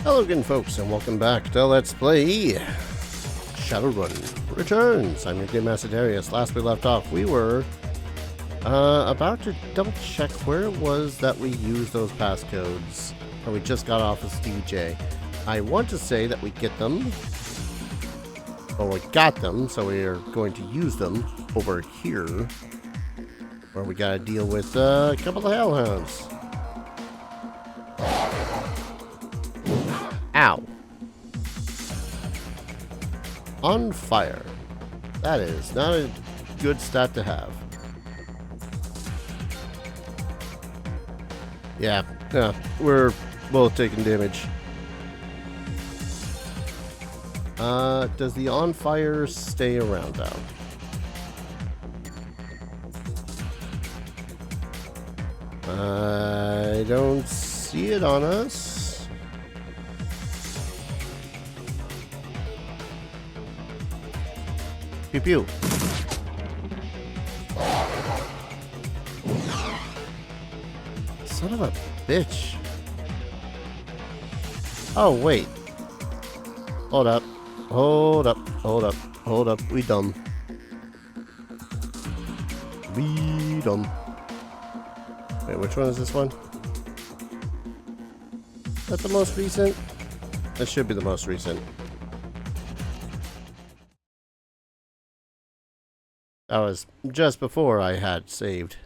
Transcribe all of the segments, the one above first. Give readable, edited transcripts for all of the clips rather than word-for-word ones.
Hello again, folks, and welcome back to Let's Play Shadowrun Returns. I'm your Game Master Darius. Last we left off, we were about to double check where it was that we used those passcodes. Or we just got off of Stevie J. I want to say that we get them, or we got them, so we are going to use them over here, where we gotta deal with a couple of hellhounds. Ow. On fire. That is not a good stat to have. Yeah, we're both taking damage. Does the on fire stay around now? I don't see it on us. Pew pew. Son of a bitch. Oh, wait. Hold up. Hold up. Hold up. Hold up. We dumb. We dumb. Wait, which one is this one? Is that the most recent? That should be the most recent. That was just before I had saved.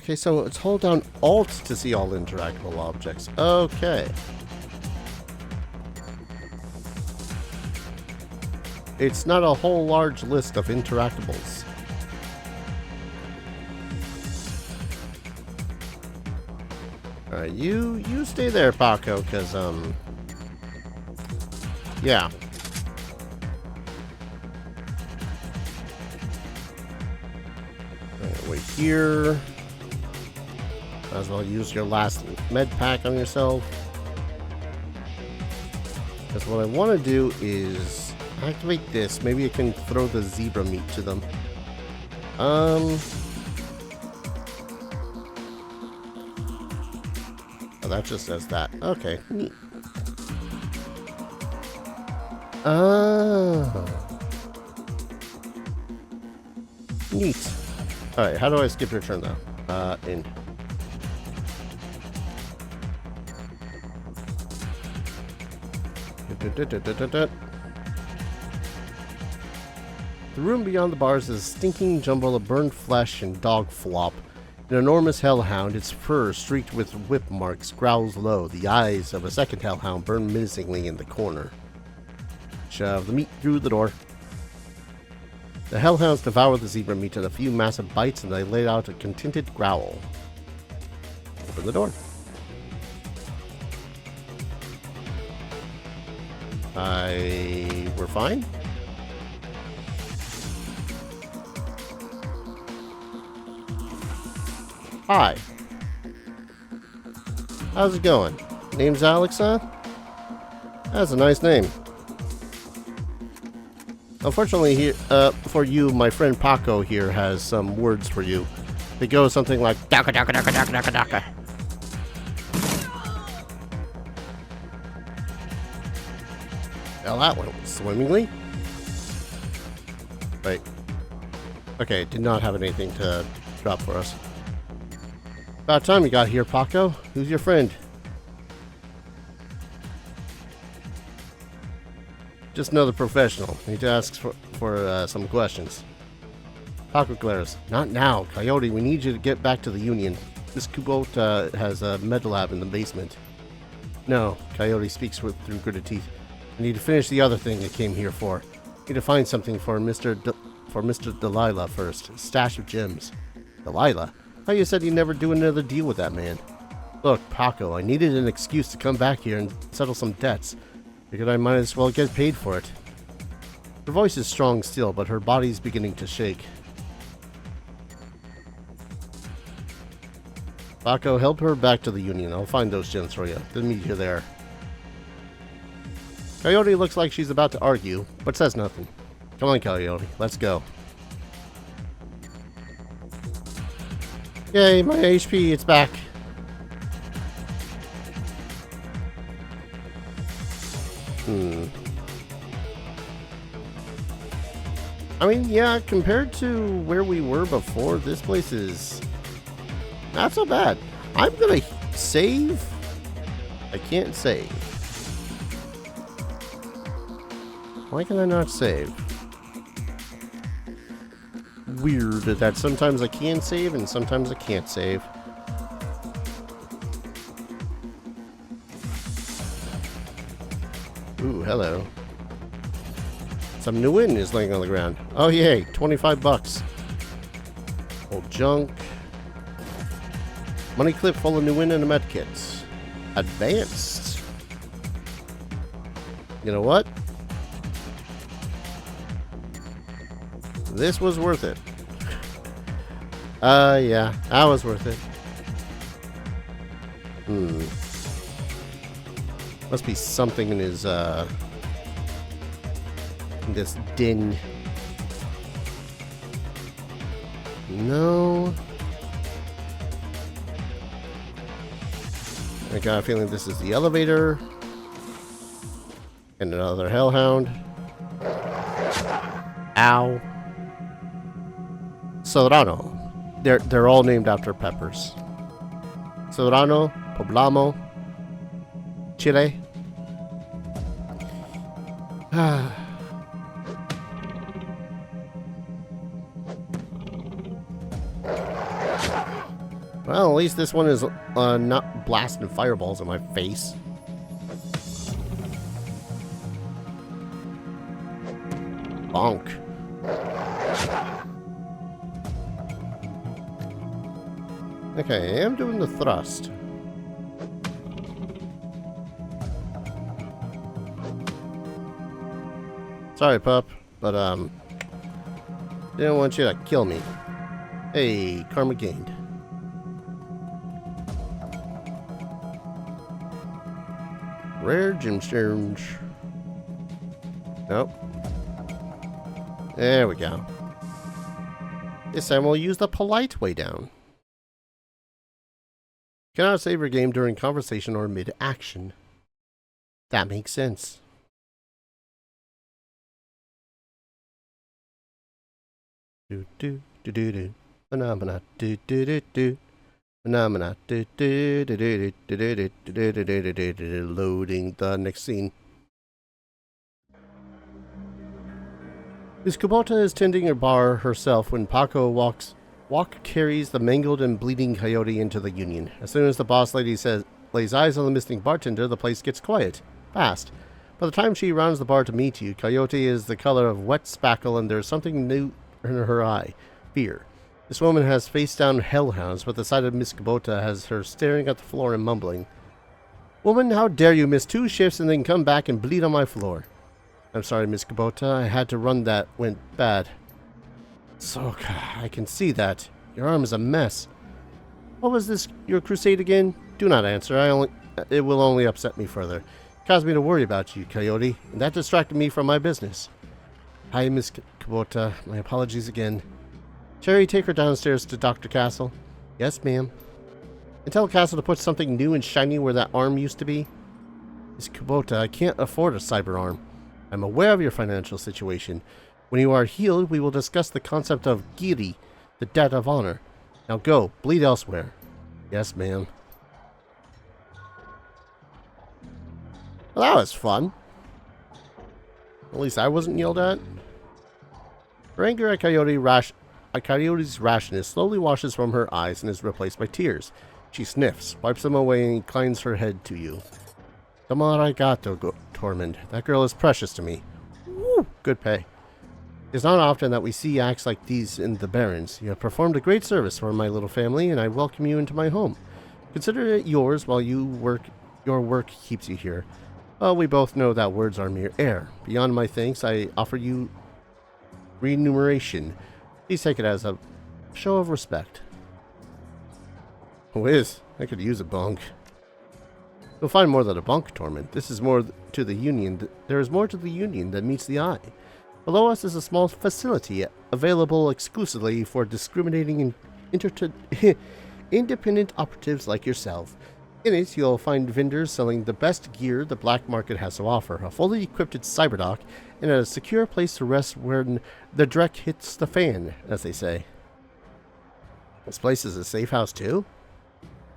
Okay, so it's hold down Alt to see all interactable objects. Okay. It's not a whole large list of interactables. Alright, you stay there, Paco, because, yeah. Wait here. Might as well use your last med pack on yourself. Because what I want to do is activate this. Maybe I can throw the zebra meat to them. Oh, that just says that. Okay, neat. Neat. Alright, how do I skip your turn though? In. The room beyond the bars is a stinking jumble of burned flesh and dog flop. An enormous hellhound, its fur streaked with whip marks, growls low. The eyes of a second hellhound burn menacingly in the corner. Shove the meat through the door. The hellhounds devour the zebra meat in a few massive bites, and they let out a contented growl. Open the door. We're fine? Hi. How's it going? Name's Alex, huh? That's a nice name. Unfortunately, here, for you, my friend Paco here has some words for you. They go something like daka daka daka daka daka daka. Well, that went swimmingly. Wait. Okay, did not have anything to drop for us. About time you got here, Paco. Who's your friend? Just another professional. Need to ask for some questions. Paco glares. Not now, Coyote. We need you to get back to the Union. This Kubota has a med lab in the basement. No, Coyote speaks through gritted teeth. I need to finish the other thing I came here for. Need to find something for Mr. Delilah first. Stash of gems. Delilah? Oh, you said you'd never do another deal with that man. Look, Paco, I needed an excuse to come back here and settle some debts. Figured I might as well get paid for it. Her voice is strong still, but her body's beginning to shake. Paco, help her back to the Union. I'll find those gems for you. Then meet you there. Coyote looks like she's about to argue, but says nothing. Come on, Coyote. Let's go. Yay, my HP, it's back. I mean, yeah, compared to where we were before, this place is not so bad. I'm gonna save. I can't save. Why can I not save? Weird that sometimes I can save and sometimes I can't save. Ooh, hello. Some new win is laying on the ground. Oh yay, 25 bucks. Old junk. Money clip full of new win and a med kits. Advanced. You know what? This was worth it. Yeah, that was worth it. Must be something in his, this din. No. I got a feeling this is the elevator. And another hellhound. Ow. Serrano. They're all named after peppers. Serrano, Poblamo, Chile. Well, at least this one is not blasting fireballs in my face. Bonk. Okay, I am doing the thrust. Sorry, pup, but didn't want you to kill me. Hey, karma gained. Rare gemstones. Nope. There we go. This time we'll use the polite way down. Cannot save your game during conversation or mid-action. That makes sense. Do do do do do. Phenomena do do do do. Phenomena do do do do do do do do do do. Loading the next scene. Miss Kubota is tending her bar herself when Paco carries the mangled and bleeding Coyote into the Union. As soon as the boss lady lays eyes on the missing bartender, the place gets quiet. Fast. By the time she rounds the bar to meet you, Coyote is the color of wet spackle and there's something new in her eye. Fear. This woman has face-down hellhounds, but the sight of Miss Kubota has her staring at the floor and mumbling. Woman, how dare you miss 2 shifts and then come back and bleed on my floor? I'm sorry, Miss Kubota. I had to run that. Went bad. So, I can see that. Your arm is a mess. What was this, your crusade again? Do not answer. It will only upset me further. It caused me to worry about you, Coyote, and that distracted me from my business. Hi, Miss Kubota. My apologies again. Cherry, take her downstairs to Dr. Castle. Yes, ma'am. And tell Castle to put something new and shiny where that arm used to be. Miss Kubota, I can't afford a cyber arm. I'm aware of your financial situation. When you are healed, we will discuss the concept of giri, the debt of honor. Now go, bleed elsewhere. Yes, ma'am. Well, that was fun. At least I wasn't yelled at. Her anger at Coyote's rashness slowly washes from her eyes and is replaced by tears. She sniffs, wipes them away, and inclines her head to you. Toma arigato, Tormund. That girl is precious to me. Woo! Good pay. It is not often that we see acts like these in the Barrens. You have performed a great service for my little family, and I welcome you into my home. Consider it yours while your work keeps you here. Well, we both know that words are mere air. Beyond my thanks, I offer you remuneration. Please take it as a show of respect. Whiz, I could use a bunk. You'll find more than a bunk, Tormund. This is more to the Union. There is more to the Union than meets the eye. Below us is a small facility available exclusively for discriminating and independent operatives like yourself. In it, you'll find vendors selling the best gear the black market has to offer, a fully equipped cyberdock, and a secure place to rest when the dreck hits the fan, as they say. This place is a safe house too?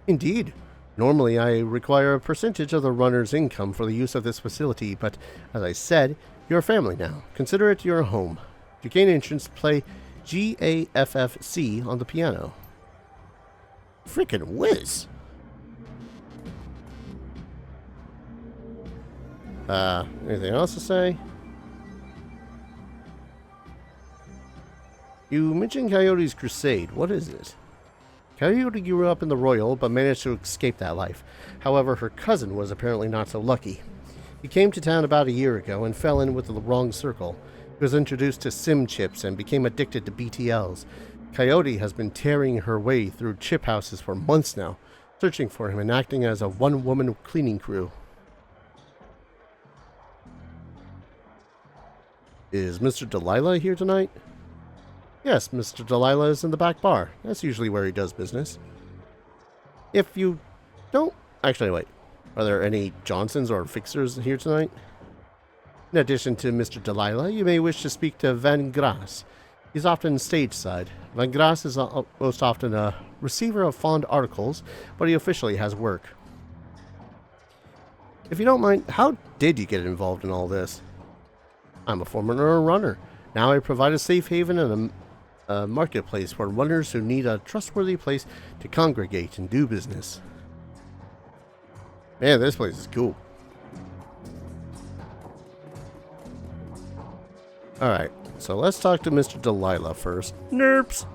Indeed. Normally, I require a percentage of the runner's income for the use of this facility, but as I said, you're a family now. Consider it your home. To gain entrance, play GAFFC on the piano. Freaking whiz! Anything else to say? You mentioned Coyote's crusade. What is it? Coyote grew up in the Royal, but managed to escape that life. However, her cousin was apparently not so lucky. He came to town about a year ago and fell in with the wrong circle. He was introduced to SIM chips and became addicted to BTLs. Coyote has been tearing her way through chip houses for months now, searching for him and acting as a one-woman cleaning crew. Is Mr. Delilah here tonight? Yes, Mr. Delilah is in the back bar. That's usually where he does business. If you don't... Actually, wait. Are there any Johnsons or Fixers here tonight? In addition to Mr. Delilah, you may wish to speak to Van Grass. He's often stage side. Van Grass is most often a receiver of fond articles, but he officially has work. If you don't mind, how did you get involved in all this? I'm a former runner. Now I provide a safe haven and a marketplace for runners who need a trustworthy place to congregate and do business. Man, this place is cool. Alright, so let's talk to Mr. Delilah first. Nerps!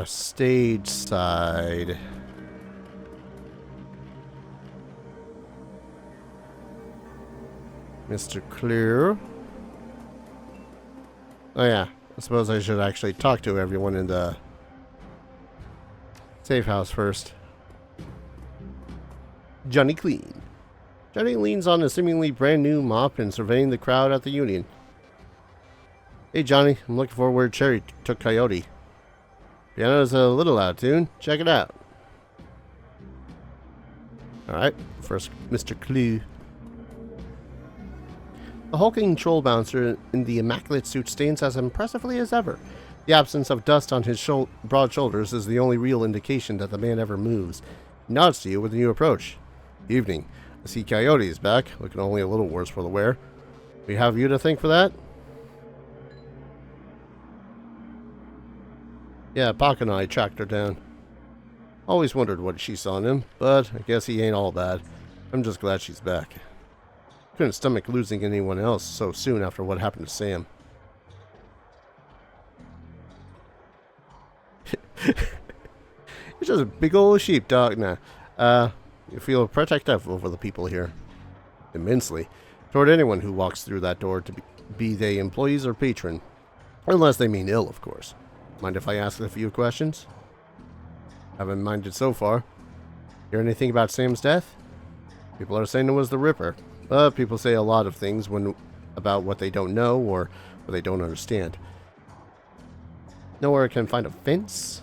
Stage side. Mr. Clear. Oh yeah, I suppose I should actually talk to everyone in the safe house first. Johnny Clean. Johnny leans on a seemingly brand new mop and surveying the crowd at the Union. Hey Johnny, I'm looking for where Cherry took Coyote. Piano's a little out of tune. Check it out. Alright, first Mr. Clue. The hulking troll bouncer in the immaculate suit stands as impressively as ever. The absence of dust on his broad shoulders is the only real indication that the man ever moves. He nods to you when you approach. Evening. I see Coyote is back, looking only a little worse for the wear. We have you to thank for that? Yeah, Pac and I tracked her down. Always wondered what she saw in him, but I guess he ain't all bad. I'm just glad she's back. Couldn't stomach losing anyone else so soon after what happened to Sam. You're just a big old sheepdog now. You feel protective over the people here. Immensely. Toward anyone who walks through that door, to be they employees or patron. Unless they mean ill, of course. Mind if I ask a few questions? Haven't minded so far. Hear anything about Sam's death? People are saying it was the Ripper. But people say a lot of things about what they don't know or what they don't understand. Know where I can find a fence?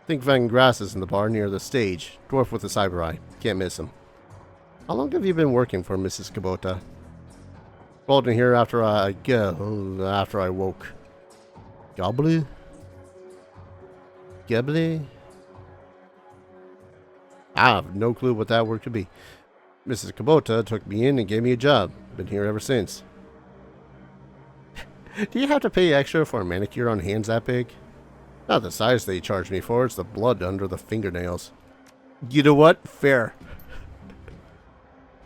Think Van Grass is in the bar near the stage. Dwarf with a cyber eye. Can't miss him. How long have you been working for Mrs. Kubota? Called in here after I woke. Gobble? Gabble? I have no clue what that word could be. Mrs. Kubota took me in and gave me a job. Been here ever since. Do you have to pay extra for a manicure on hands that big? Not the size they charge me for, it's the blood under the fingernails. You know what? Fair.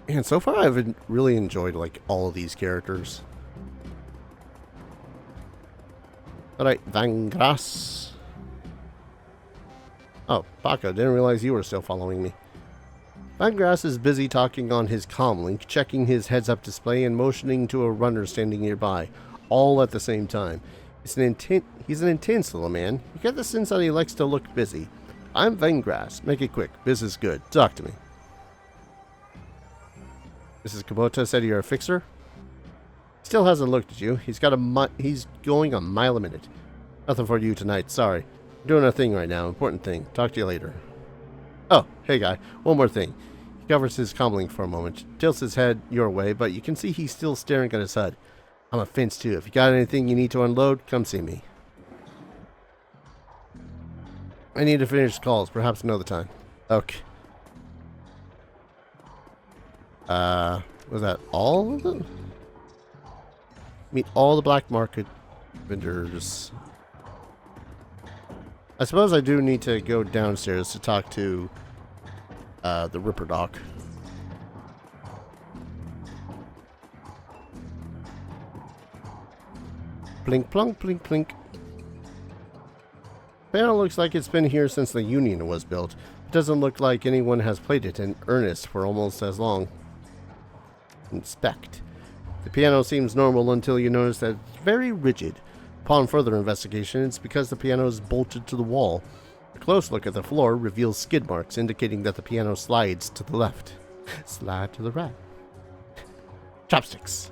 And so far I've really enjoyed like all of these characters. Alright, Van Grass. Oh, Paca, didn't realize you were still following me. Van Grass is busy talking on his comlink, checking his heads-up display and motioning to a runner standing nearby, all at the same time. He's an intense little man. You get the sense that he likes to look busy. I'm Van Grass. Make it quick. Business good. Talk to me. Mrs. Kubota said you're a fixer? Still hasn't looked at you. He's going a mile a minute. Nothing for you tonight, sorry. I'm doing a thing right now, important thing. Talk to you later. Oh, hey guy, one more thing. He covers his comlink for a moment, tilts his head your way, but you can see he's still staring at his HUD. I'm a fence too. If you got anything you need to unload, come see me. I need to finish calls, perhaps another time. Okay. Was that all of them? Meet all the black market vendors. I suppose I do need to go downstairs to talk to the Ripper Doc. Blink plunk, blink plink. Panel looks like it's been here since the Union was built. It doesn't look like anyone has played it in earnest for almost as long. Inspect. The piano seems normal until you notice that it's very rigid. Upon further investigation, it's because the piano is bolted to the wall. A close look at the floor reveals skid marks indicating that the piano slides to the left. Slide to the right. Chopsticks.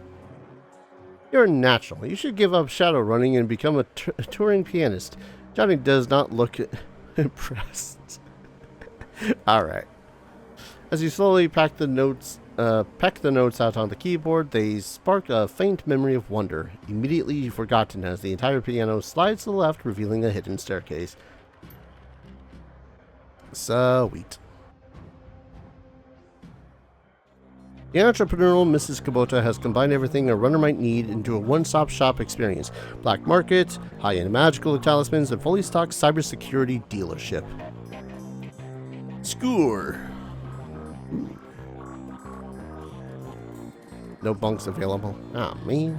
You're a natural. You should give up Shadowrunning and become a touring pianist. Johnny does not look impressed. Alright. As you slowly pack the notes out on the keyboard, they spark a faint memory of wonder, immediately forgotten as the entire piano slides to the left, revealing a hidden staircase. Sweet. The entrepreneurial Mrs. Kubota has combined everything a runner might need into a one-stop shop experience. Black market, high-end magical talismans, and fully stocked cybersecurity dealership. Score. No bunks available. Ah, man.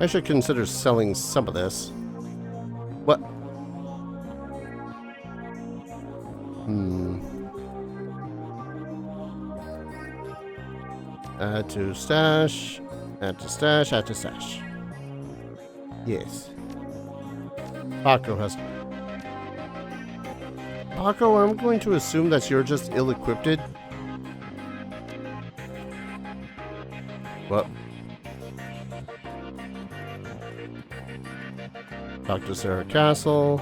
I should consider selling some of this. What? Add to stash. Add to stash. Add to stash. Yes. Paco has... Paco, I'm going to assume that you're just ill-equipped. What? Dr. Sarah Castle.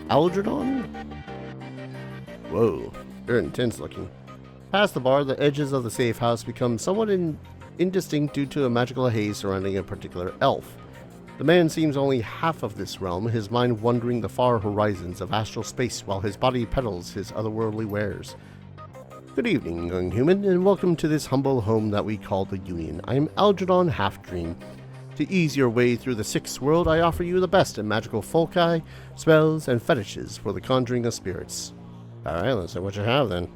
Algernon? Whoa, very intense looking. Past the bar, the edges of the safe house become somewhat indistinct due to a magical haze surrounding a particular elf. The man seems only half of this realm, his mind wandering the far horizons of astral space while his body peddles his otherworldly wares. Good evening, young human, and welcome to this humble home that we call the Union. I am Algernon Halfdream. To ease your way through the sixth world, I offer you the best in magical foci, spells, and fetishes for the conjuring of spirits. Alright, let's see what you have then.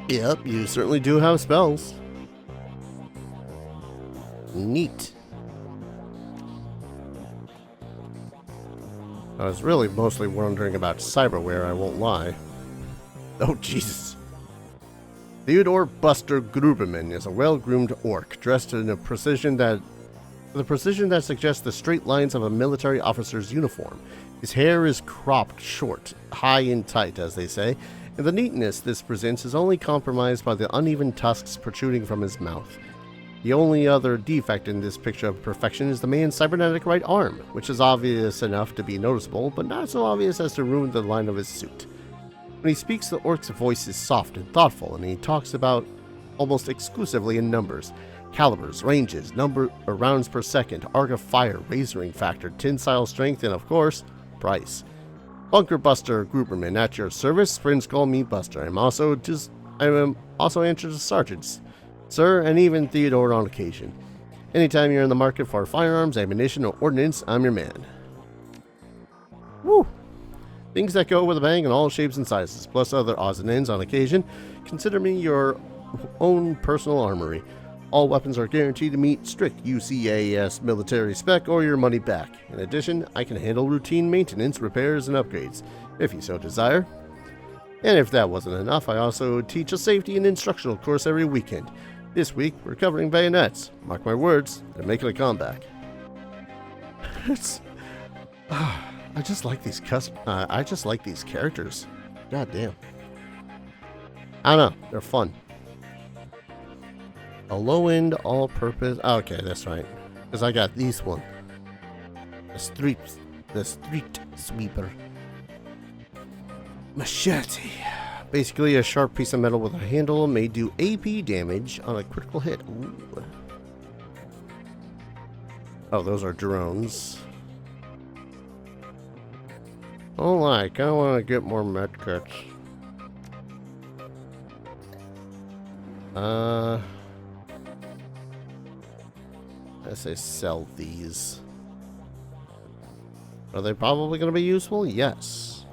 Yep, you certainly do have spells. Neat. I was really mostly wondering about cyberware, I won't lie. Oh, Jesus. Theodore Buster Gruberman is a well-groomed orc, dressed in a precision that suggests the straight lines of a military officer's uniform. His hair is cropped short, high and tight, as they say, and the neatness this presents is only compromised by the uneven tusks protruding from his mouth. The only other defect in this picture of perfection is the man's cybernetic right arm, which is obvious enough to be noticeable, but not so obvious as to ruin the line of his suit. When he speaks, the orc's voice is soft and thoughtful, and he talks about almost exclusively in numbers. Calibers, ranges, rounds per second, arc of fire, razoring factor, tensile strength, and of course, price. Bunker Buster Gruberman at your service. Friends call me Buster. I am also answer to sergeants, sir, and even Theodore on occasion. Anytime you're in the market for firearms, ammunition, or ordnance, I'm your man. Woo! Things that go with a bang in all shapes and sizes, plus other odds and ends on occasion. Consider me your own personal armory. All weapons are guaranteed to meet strict UCAS military spec or your money back. In addition, I can handle routine maintenance, repairs, and upgrades, if you so desire. And if that wasn't enough, I also teach a safety and instructional course every weekend. This week, we're covering bayonets. Mark my words, they're making a comeback. I just like these characters. God damn. I don't know. They're fun. A low-end, all-purpose. Okay, that's right. Because I got these one. The street sweeper. Machete. Basically a sharp piece of metal with a handle may do AP damage on a critical hit. Ooh. Oh, those are drones. Oh, like, I want to get more medkits. I say sell these. Are they probably going to be useful? Yes.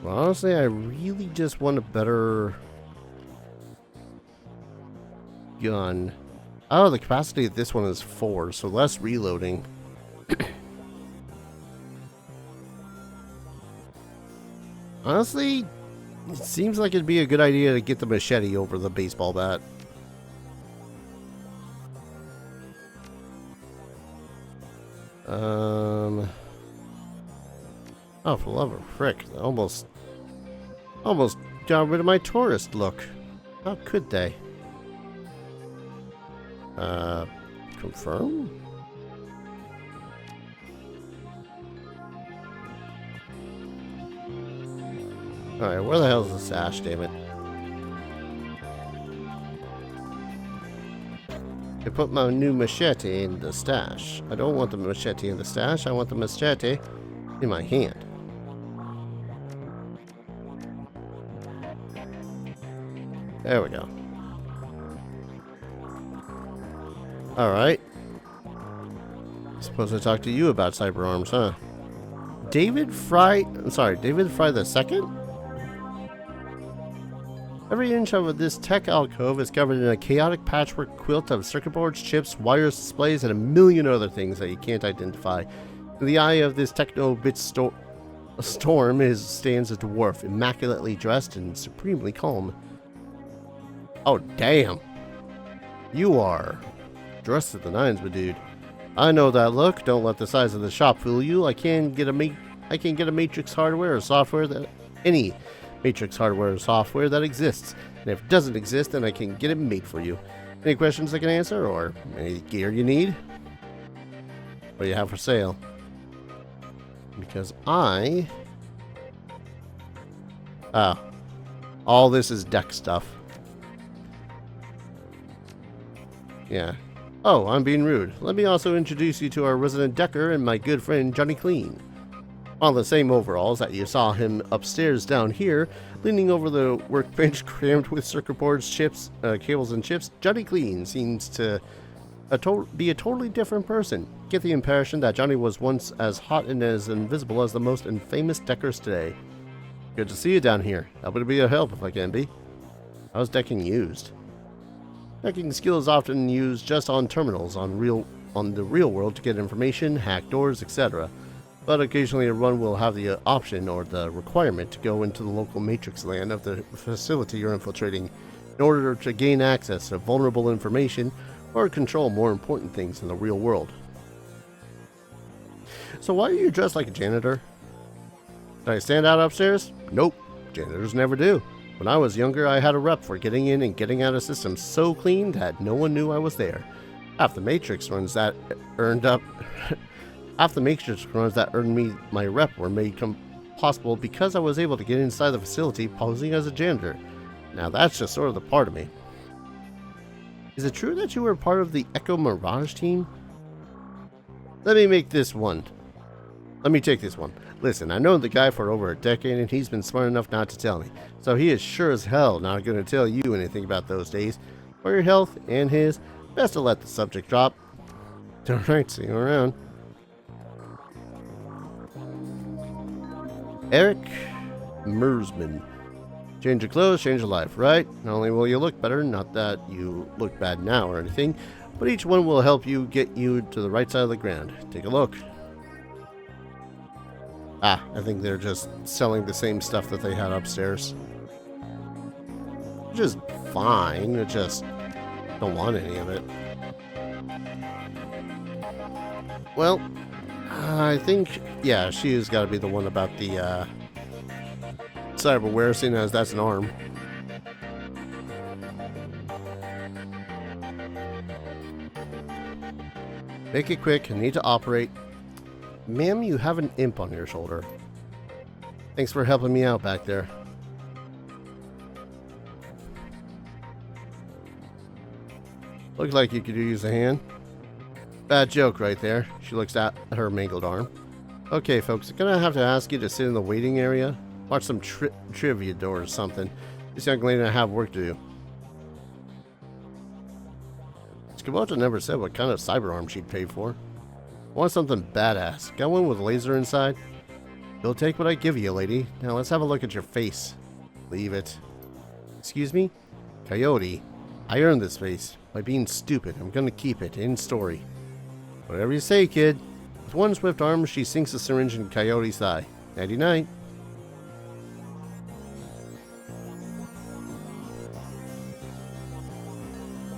Well, honestly, I really just want a better gun. Oh, the capacity of this one is 4, so less reloading. Honestly, it seems like it'd be a good idea to get the machete over the baseball bat. Oh, for love of frick. Almost got rid of my tourist look. How could they? Confirm? Alright, where the hell is the sash, damn it? I put my new machete in the stash. I don't want the machete in the stash, I want the machete in my hand. There we go. Alright. Supposed to talk to you about cyber arms, huh? David Fry the second? Every inch of this tech alcove is covered in a chaotic patchwork quilt of circuit boards, chips, wires, displays, and a million other things that you can't identify. In the eye of this techno-bit storm stands a dwarf, immaculately dressed and supremely calm. Oh, damn. You are dressed to the nines, my dude. I know that look. Don't let the size of the shop fool you. I can get a Matrix hardware or software that any Matrix hardware or software that exists. And if it doesn't exist, then I can get it made for you. Any questions I can answer, or any gear you need? What do you have for sale? Because all this is deck stuff. Yeah. Oh, I'm being rude. Let me also introduce you to our resident decker and my good friend Johnny Clean. On the same overalls that you saw him upstairs down here, leaning over the workbench crammed with circuit boards, chips, cables and chips, Johnny Clean seems to be a totally different person. Get the impression that Johnny was once as hot and as invisible as the most infamous deckers today. Good to see you down here. Happy to be a help if I can be. How's decking used? Decking skill is often used just on terminals on the real world to get information, hack doors, etc. But occasionally a run will have the option or the requirement to go into the local matrix land of the facility you're infiltrating in order to gain access to vulnerable information or control more important things in the real world. So why are you dressed like a janitor? Did I stand out upstairs? Nope, janitors never do. When I was younger, I had a rep for getting in and getting out of systems so clean that no one knew I was there. Half the matrix runs that earned me my rep were made possible because I was able to get inside the facility posing as a janitor. Now that's just sort of the part of me. Is it true that you were part of the Echo Mirage team? Let me take this one. Listen, I know the guy for over a decade and he's been smart enough not to tell me. So he is sure as hell not going to tell you anything about those days. For your health and his, best to let the subject drop. Alright, see you around. Eric Mersman. Change your clothes, change your life, right? Not only will you look better, not that you look bad now or anything, but each one will help you get you to the right side of the ground. Take a look. I think they're just selling the same stuff that they had upstairs. Which is fine, I just don't want any of it. Well, I think, yeah, she's got to be the one about the cyberware, seeing as that's an arm. Make it quick. I need to operate. Ma'am, you have an imp on your shoulder. Thanks for helping me out back there. Looks like you could use a hand. Bad joke right there. She looks at her mangled arm. Okay, folks, I'm gonna have to ask you to sit in the waiting area. Watch some trivia or something. This young lady and I have work to do. Kubota never said what kind of cyber arm she'd pay for. I want something badass. Got one with laser inside? You'll take what I give you, lady. Now let's have a look at your face. Leave it. Excuse me? Coyote. I earned this face. By being stupid, I'm gonna keep it. In story. Whatever you say, kid. With one swift arm, she sinks a syringe in Coyote's thigh. Nighty-night.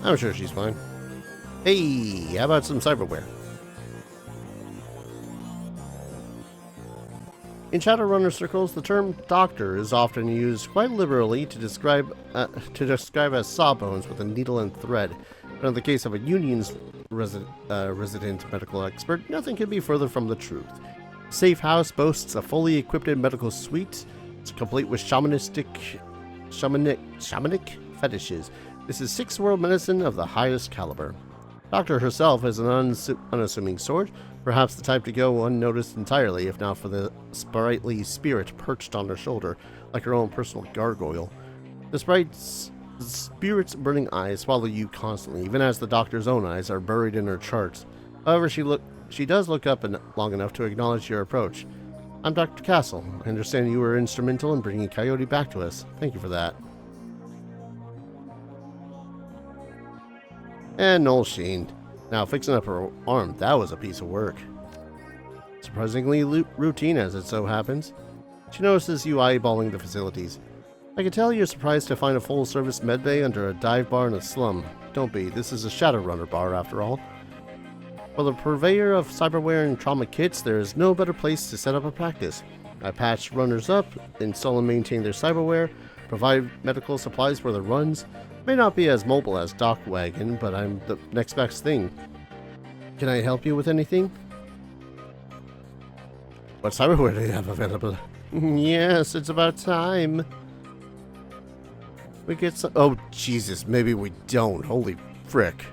I'm sure she's fine. Hey, how about some cyberware? In Shadowrunner circles, the term doctor is often used quite liberally to describe as sawbones with a needle and thread. But in the case of a Union's resident medical expert, nothing could be further from the truth. Safe House boasts a fully equipped medical suite. It's complete with shamanic fetishes. This is sixth world medicine of the highest caliber. Doctor herself is an unassuming sort, perhaps the type to go unnoticed entirely, if not for the sprightly spirit perched on her shoulder, like her own personal gargoyle. The spirit's burning eyes follow you constantly, even as the doctor's own eyes are buried in her charts. However, she does look up long enough to acknowledge your approach. I'm Dr. Castle. I understand you were instrumental in bringing Coyote back to us. Thank you for that. And Noel Sheen. Now, fixing up her arm, that was a piece of work. Surprisingly routine, as it so happens. She notices you eyeballing the facilities. I can tell you're surprised to find a full-service medbay under a dive bar in a slum. Don't be. This is a Shadowrunner bar, after all. For the purveyor of cyberware and trauma kits, there is no better place to set up a practice. I patch runners up, install and maintain their cyberware, provide medical supplies for their runs. May not be as mobile as Doc Wagon, but I'm the next best thing. Can I help you with anything? What cyberware do you have available? Yes, it's about time. We get some. Oh, Jesus, maybe we don't. Holy frick.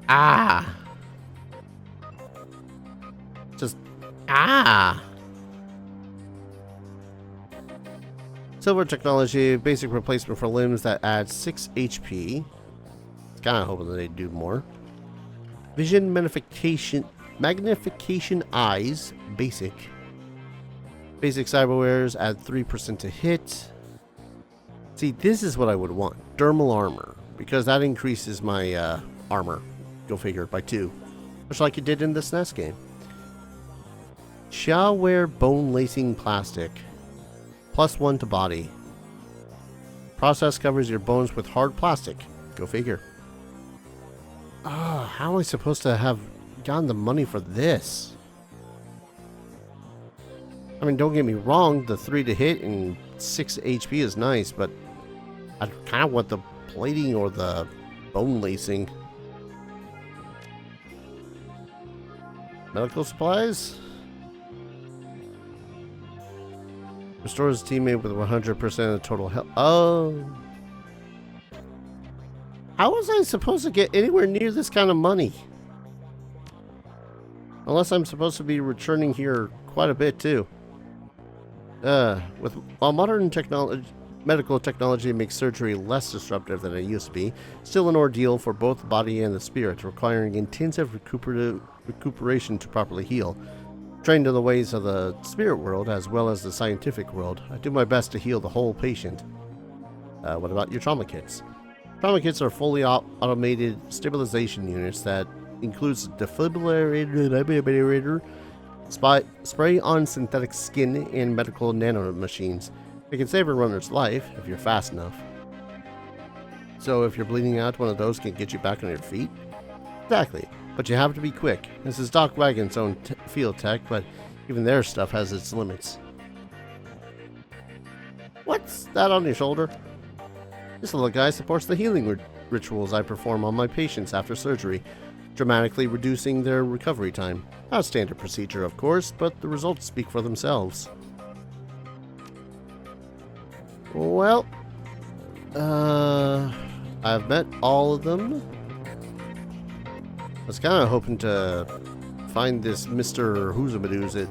Ah! Just. Ah! Silver technology, basic replacement for limbs that adds 6 HP. Kinda hoping that they do more. Vision magnification eyes, basic. Basic cyberwares add 3% to hit. See, this is what I would want. Dermal armor, because that increases my armor. Go figure, by 2. Much like it did in the SNES game. Shall wear bone lacing plastic. +1 to body. Process covers your bones with hard plastic. Go figure. How am I supposed to have gotten the money for this? I mean, don't get me wrong, the 3 to hit and 6 HP is nice, but I kind of want the plating or the bone lacing. Medical supplies? Restores teammate with 100% of total health. Oh. How was I supposed to get anywhere near this kind of money? Unless I'm supposed to be returning here quite a bit too. While modern medical technology makes surgery less disruptive than it used to be, still an ordeal for both the body and the spirit, requiring intensive recuperation to properly heal. Trained in the ways of the spirit world as well as the scientific world, I do my best to heal the whole patient. What about your trauma kits? Trauma kits are fully automated stabilization units that includes defibrillator, spray on synthetic skin, and medical nano machines. It can save a runner's life if you're fast enough. So if you're bleeding out, one of those can get you back on your feet? Exactly. But you have to be quick. This is Doc Wagon's own field tech, but even their stuff has its limits. What's that on your shoulder? This little guy supports the healing rituals I perform on my patients after surgery, dramatically reducing their recovery time. Not a standard procedure, of course, but the results speak for themselves. Well, I've met all of them. I was kind of hoping to find this Mr. Who's-a-Madoo's it.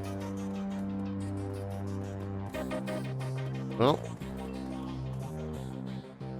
Well,